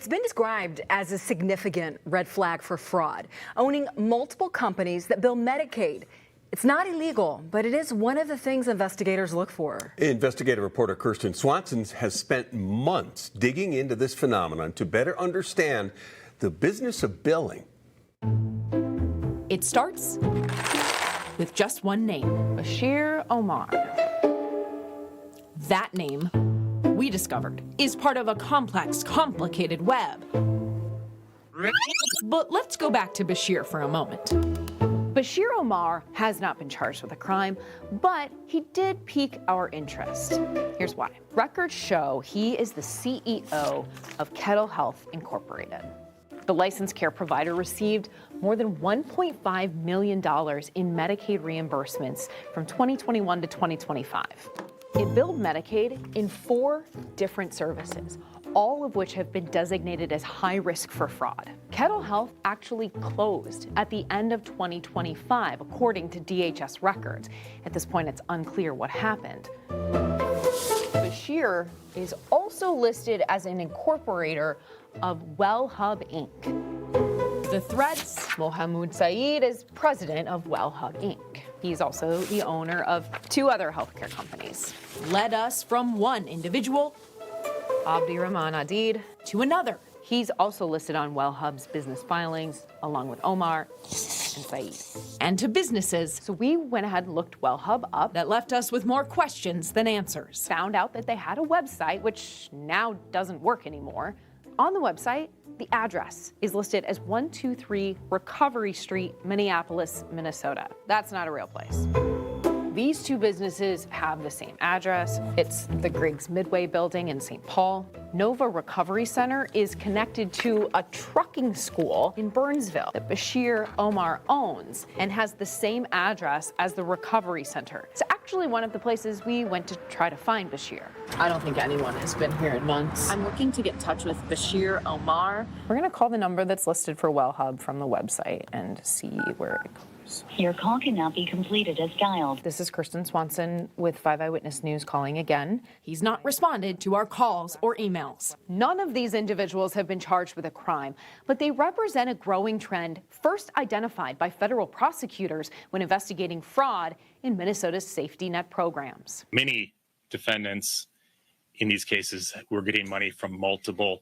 It's been described as a significant red flag for fraud, owning multiple companies that bill Medicaid. It's not illegal, but it is one of the things investigators look for. Investigative reporter Kirsten Swanson has spent months digging into this phenomenon to better understand the business of billing. It starts with just one name, Bashir Omar. That name, we discovered, is part of a complex, complicated web. But let's go back to Bashir for a moment. Bashir Omar has not been charged with a crime, but he did pique our interest. Here's why. Records show he is the CEO of Kettle Health Incorporated. The licensed care provider received more than $1.5 million in Medicaid reimbursements from 2021 to 2025. It billed Medicaid in 4 different services, all of which have been designated as high risk for fraud. Kettle Health actually closed at the end of 2025, according to DHS records. At this point, it's unclear what happened. Bashir is also listed as an incorporator of WellHub Inc. The threads, Mohammed Saeed is president of WellHub Inc. He's also the owner of 2 other healthcare companies. led us from one individual Abdirahman Adid to another. He's also listed on WellHub's business filings, along with Omar and Saeed. And to businesses So we went ahead and looked WellHub up. that left us with more questions than answers. Found out that they had a website, which now doesn't work anymore. On the website, the address is listed as 123 Recovery Street, Minneapolis, Minnesota. That's not a real place. These 2 businesses have the same address. It's the Griggs Midway building in St. Paul. Nova Recovery Center is connected to a trucking school in Burnsville that Bashir Omar owns and has the same address as the Recovery Center. It's actually one of the places we went to try to find Bashir. I don't think anyone has been here in months. I'm looking to get in touch with Bashir Omar. We're going to call the number that's listed for WellHub from the website and see where it goes. Your call cannot be completed as dialed. This is Kirsten Swanson with 5 Eyewitness News calling again. He's not responded to our calls or emails. None of these individuals have been charged with a crime, but they represent a growing trend first identified by federal prosecutors when investigating fraud in Minnesota's safety net programs. Many defendants in these cases were getting money from multiple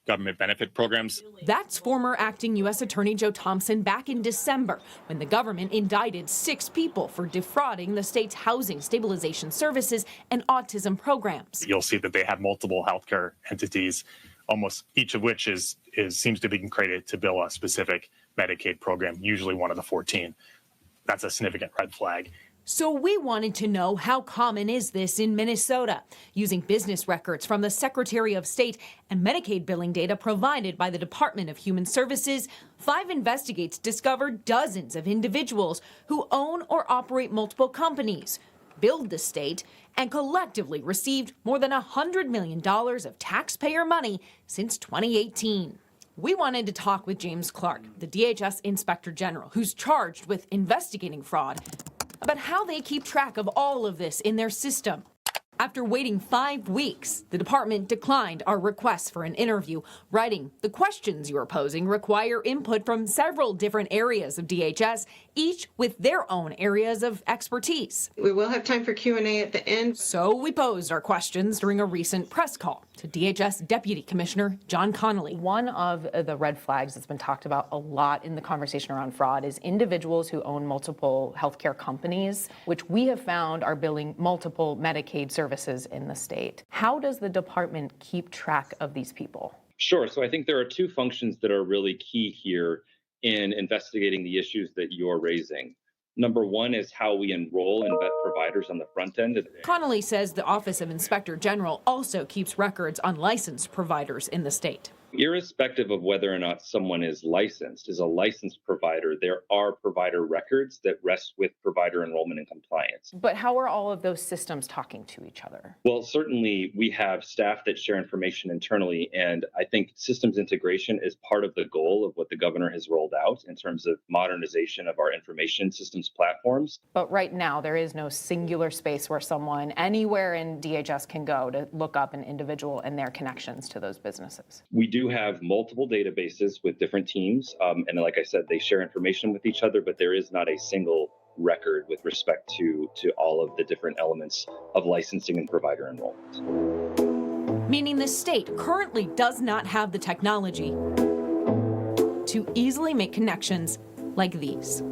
government benefit programs. That's former acting U.S. Attorney Joe Thompson back in December when the government indicted 6 people for defrauding the state's housing stabilization services and autism programs. You'll see that they have multiple healthcare entities, almost each of which seems to be created to bill a specific Medicaid program, usually one of the 14. That's a significant red flag. So we wanted to know, how common is this in Minnesota? Using business records from the Secretary of State and Medicaid billing data provided by the Department of Human Services, 5 Investigates discovered dozens of individuals who own or operate multiple companies, billed the state, and collectively received more than $100 million of taxpayer money since 2018. We wanted to talk with James Clark, the DHS Inspector General, who's charged with investigating fraud, about how they keep track of all of this in their system. After waiting 5 weeks, the department declined our request for an interview, writing, "The questions you are posing require input from several different areas of DHS, each with their own areas of expertise." We will have time for Q&A at the end. So we posed our questions during a recent press call to DHS Deputy Commissioner John Connolly. One of the red flags that's been talked about a lot in the conversation around fraud is individuals who own multiple healthcare companies, which we have found are billing multiple Medicaid services in the state. How does the department keep track of these people? Sure. So I think there are 2 functions that are really key here in investigating the issues that you're raising. Number 1 is how we enroll and vet providers on the front end. Connolly says the Office of Inspector General also keeps records on licensed providers in the state. Irrespective of whether or not someone is licensed, as a licensed provider, there are provider records that rest with provider enrollment and compliance. But how are all of those systems talking to each other? Well, certainly we have staff that share information internally, and I think systems integration is part of the goal of what the governor has rolled out in terms of modernization of our information systems platforms. But right now, there is no singular space where someone anywhere in DHS can go to look up an individual and their connections to those businesses. We do do have multiple databases with different teams. And like I said, they share information with each other, but there is not a single record with respect to all of the different elements of licensing and provider enrollment. Meaning the state currently does not have the technology to easily make connections like these.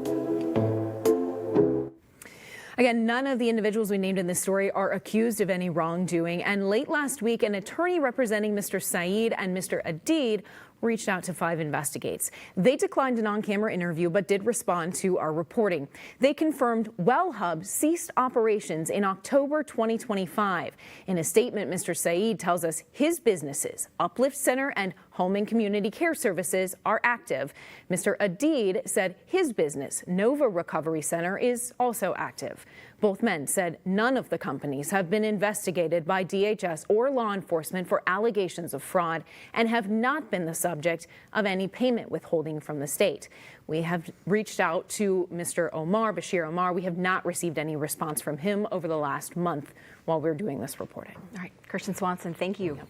Again, none of the individuals we named in this story are accused of any wrongdoing. And late last week, an attorney representing Mr. Saeed and Mr. Adid reached out to 5 Investigates. They declined an on-camera interview but did respond to our reporting. They confirmed WellHub ceased operations in October 2025. In a statement, Mr. Saeed tells us his businesses, Uplift Center and Home and Community Care Services, are active. Mr. Adid said his business, Nova Recovery Center, is also active. Both men said none of the companies have been investigated by DHS or law enforcement for allegations of fraud and have not been the subject of any payment withholding from the state. We have reached out to Mr. Bashir Omar. We have not received any response from him over the last month while we're doing this reporting. All right, Kirsten Swanson, thank you.